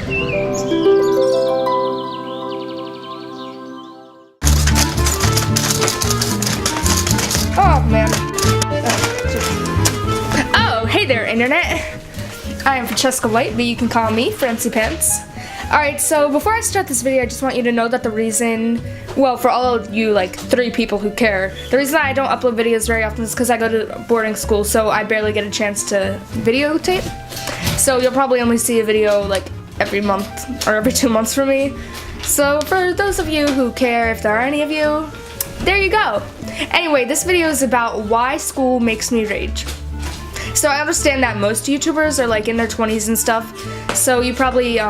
Oh man. Oh, hey there, internet. I am Francesca White, but you can call me Francie Pants. Alright, so before I start this video, I just want you to know that the reason, well, for all of you, like, 3 people who care, the reason I don't upload videos very often is because I go to boarding school, so I barely get a chance to videotape. So you'll probably only see a video, like, every month, or every 2 months from me. So for those of you who care, if there are any of you, there you go. Anyway, this video is about why school makes me rage. So I understand that most YouTubers are, like, in their 20s and stuff, so you probably,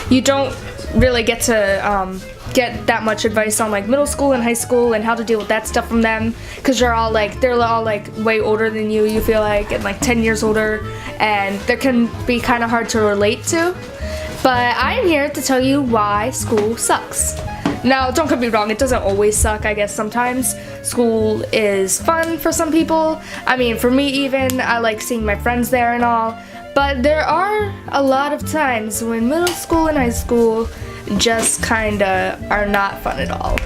you don't really get to get that much advice on like middle school and high school and how to deal with that stuff from them, because they're all like way older than you feel like, and like 10 years older, and they can be kind of hard to relate to. But I'm here to tell you why school sucks. Now, don't get me wrong, it doesn't always suck. I guess sometimes school is fun for some people. I mean, for me even, I like seeing my friends there and all. But there are a lot of times when middle school and high school just kinda are not fun at all.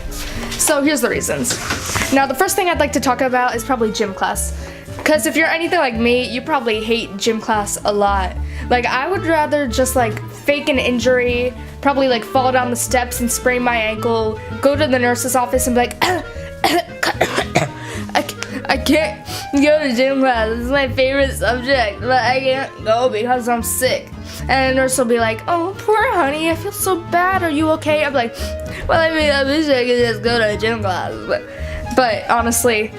So here's the reasons. Now the first thing I'd like to talk about is probably gym class. Because if you're anything like me, you probably hate gym class a lot. Like, I would rather just like fake an injury, probably like fall down the steps and sprain my ankle, go to the nurse's office and be like, I can't go to gym class, it's my favorite subject, but I can't go because I'm sick. And the nurse will be like, oh, poor honey, I feel so bad, are you okay? I'm like, well, I mean, I wish I could just go to gym class, but honestly,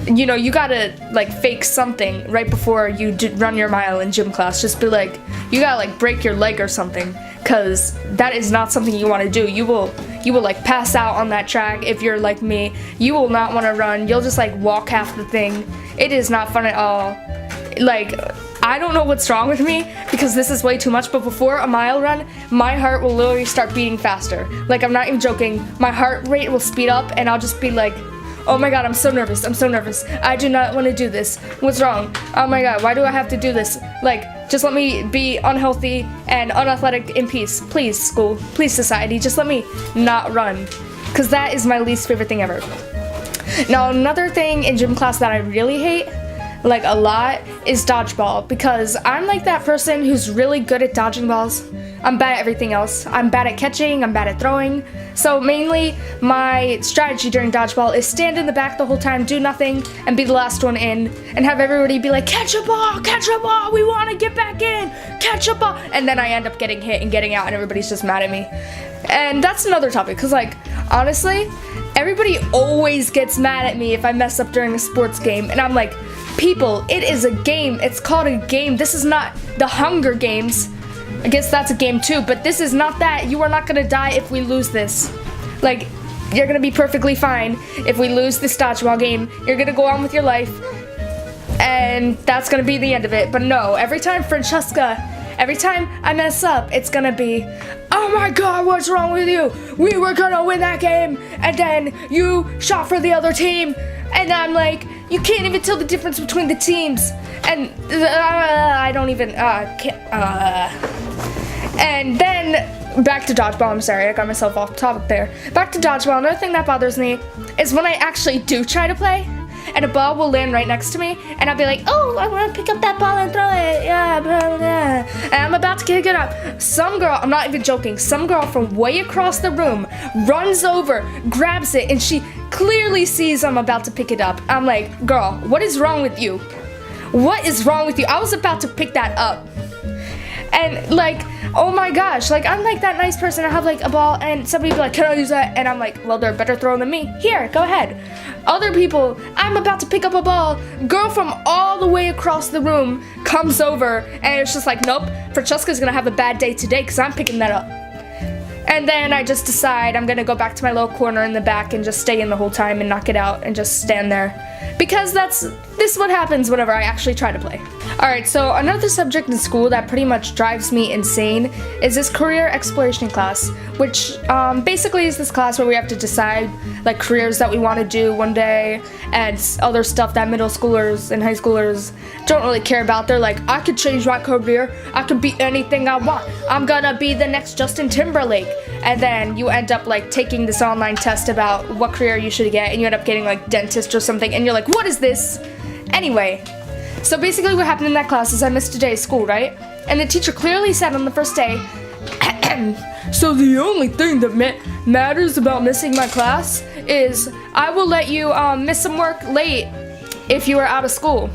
you know, you gotta like fake something right before you run your mile in gym class. Just be like, you gotta like break your leg or something, because that is not something you want to do. You will like pass out on that track if you're like me. You will not want to run. You'll just like walk half the thing. It is not fun at all. Like, I don't know what's wrong with me, because this is way too much, but before a mile run, my heart will literally start beating faster. Like, I'm not even joking. My heart rate will speed up and I'll just be like, oh my god, I'm so nervous, I do not want to do this. What's wrong? Oh my god, why do I have to do this? Like, just let me be unhealthy and unathletic in peace. Please, school. Please, society. Just let me not run. Because that is my least favorite thing ever. Now, another thing in gym class that I really hate, like a lot, is dodgeball. Because I'm like that person who's really good at dodging balls. I'm bad at everything else. I'm bad at catching, I'm bad at throwing. So mainly, my strategy during dodgeball is stand in the back the whole time, do nothing, and be the last one in, and have everybody be like, catch a ball, we want to get back in, catch a ball, and then I end up getting hit and getting out, and everybody's just mad at me. And that's another topic, because like, honestly, everybody always gets mad at me if I mess up during a sports game, and I'm like, people, it is a game, it's called a game, this is not the Hunger Games. I guess that's a game too, but this is not that. You are not gonna die if we lose this. Like, you're gonna be perfectly fine if we lose this dodgeball game. You're gonna go on with your life, and that's gonna be the end of it. But no, every time I mess up, it's gonna be, oh my god, what's wrong with you? We were gonna win that game, and then you shot for the other team, and I'm like, you can't even tell the difference between the teams. And I don't even, and then, back to dodgeball, I'm sorry, I got myself off topic there. Back to dodgeball, another thing that bothers me is when I actually do try to play, and a ball will land right next to me, and I'll be like, oh, I want to pick up that ball and throw it, yeah, blah, blah. And I'm about to kick it up. Some girl, I'm not even joking, some girl from way across the room runs over, grabs it, and she clearly sees I'm about to pick it up. I'm like, girl, what is wrong with you? What is wrong with you? I was about to pick that up. And like, oh my gosh, like I'm like that nice person. I have like a ball and somebody be like, can I use that? And I'm like, well, they're a better thrower than me. Here, go ahead. Other people, I'm about to pick up a ball. Girl from all the way across the room comes over and it's just like, nope, Francesca's gonna have a bad day today because I'm picking that up. And then I just decide I'm gonna go back to my little corner in the back and just stay in the whole time and knock it out and just stand there. Because this this is what happens whenever I actually try to play. Alright, so another subject in school that pretty much drives me insane is this career exploration class, which basically is this class where we have to decide like careers that we want to do one day and other stuff that middle schoolers and high schoolers don't really care about. They're like, I could change my career, I could be anything I want, I'm gonna be the next Justin Timberlake. And then you end up like taking this online test about what career you should get, and you end up getting like dentist or something, and you're like, what is this? Anyway, so basically what happened in that class is I missed a day of school, right? And the teacher clearly said on the first day, so the only thing that matters about missing my class is I will let you miss some work late if you are out of school.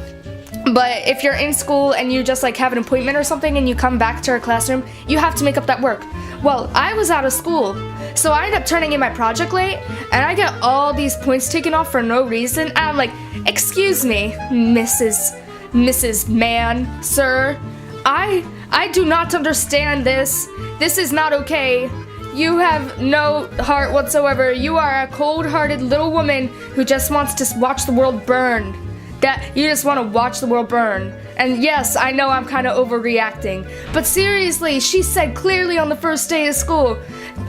But if you're in school and you just like have an appointment or something and you come back to our classroom, you have to make up that work. Well, I was out of school, so I ended up turning in my project late, and I get all these points taken off for no reason. And I'm like, excuse me, Mrs. Man, sir, I do not understand this. This is not okay. You have no heart whatsoever. You are a cold-hearted little woman who just wants to watch the world burn. That you just want to watch the world burn. And yes, I know I'm kind of overreacting, but seriously, she said clearly on the first day of school,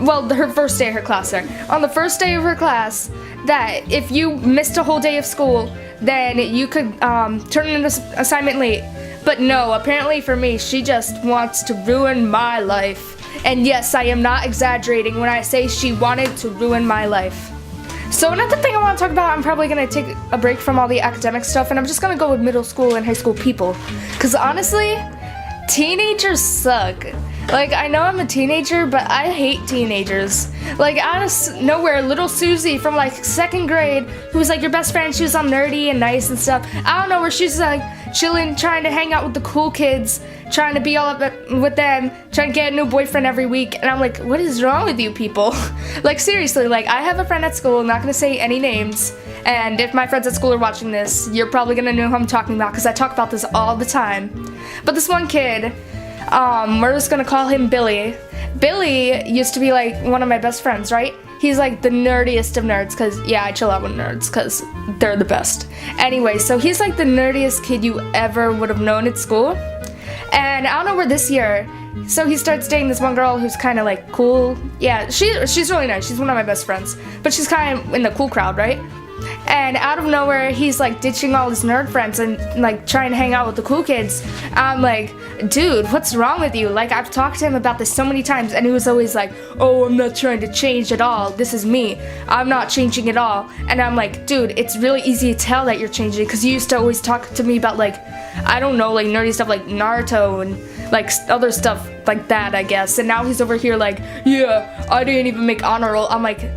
well, her first day of her class there, on the first day of her class, that if you missed a whole day of school, then you could turn in this assignment late. But no, apparently for me, she just wants to ruin my life. And yes, I am not exaggerating when I say she wanted to ruin my life. So another thing I want to talk about, I'm probably going to take a break from all the academic stuff, and I'm just going to go with middle school and high school people. Because honestly, teenagers suck. Like, I know I'm a teenager, but I hate teenagers. Like, out of nowhere, little Susie from like 2nd grade, who was like your best friend, she was all nerdy and nice and stuff. I don't know, where she's like chilling, trying to hang out with the cool kids, trying to be all up with them, trying to get a new boyfriend every week. And I'm like, what is wrong with you people? Like, seriously, like, I have a friend at school, I'm not gonna say any names, and if my friends at school are watching this, you're probably gonna know who I'm talking about, because I talk about this all the time. But this one kid, we're just gonna call him Billy. Billy used to be like one of my best friends, right? He's like the nerdiest of nerds, because yeah, I chill out with nerds because they're the best. Anyway, so he's like the nerdiest kid you ever would have known at school. And I don't know where this year, so he starts dating this one girl who's kind of like cool. Yeah, she's really nice. She's one of my best friends, but she's kind of in the cool crowd, right? And out of nowhere, he's like ditching all his nerd friends and like trying to hang out with the cool kids. I'm like, dude, what's wrong with you? Like, I've talked to him about this so many times, and he was always like, oh, I'm not trying to change at all. This is me. I'm not changing at all. And I'm like, dude, it's really easy to tell that you're changing, because you used to always talk to me about like, I don't know, like nerdy stuff like Naruto and like other stuff like that, I guess. And now he's over here like, yeah, I didn't even make honor roll. I'm like,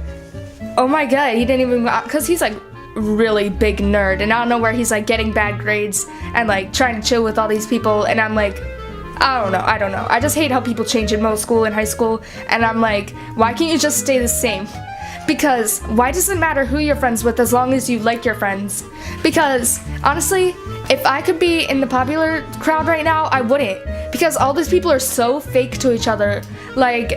oh my god, he didn't even, because he's like really big nerd, and I don't know where he's like getting bad grades and like trying to chill with all these people. And I'm like, I don't know. I just hate how people change in middle school and high school, and I'm like, why can't you just stay the same? Because why does it matter who you're friends with as long as you like your friends? Because honestly, if I could be in the popular crowd right now, I wouldn't, because all these people are so fake to each other. Like,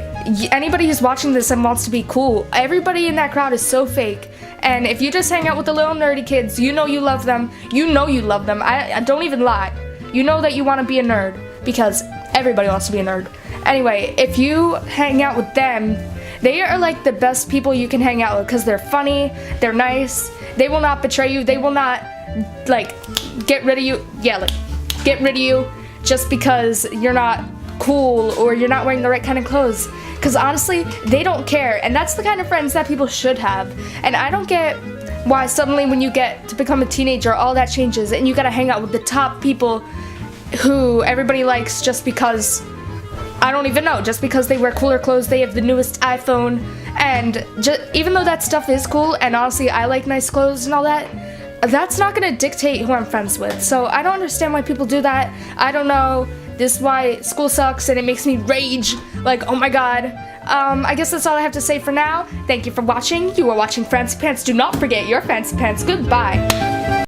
anybody who's watching this and wants to be cool, everybody in that crowd is so fake. And if you just hang out with the little nerdy kids, you know you love them. You know you love them. I don't even lie. You know that you want to be a nerd, because everybody wants to be a nerd. Anyway, if you hang out with them, they are like the best people you can hang out with, because they're funny, they're nice, they will not betray you, they will not like get rid of you. Yeah, like get rid of you just because you're not cool or you're not wearing the right kind of clothes. Because honestly, they don't care, and that's the kind of friends that people should have. And I don't get why suddenly when you get to become a teenager, all that changes and you gotta hang out with the top people who everybody likes just because, I don't even know, just because they wear cooler clothes, they have the newest iPhone, and even though that stuff is cool, and honestly I like nice clothes and all that, that's not gonna dictate who I'm friends with. So I don't understand why people do that. I don't know. This is why school sucks, and it makes me rage. Like, oh my god. I guess that's all I have to say for now. Thank you for watching. You are watching Fancy Pants. Do not forget your fancy pants. Goodbye.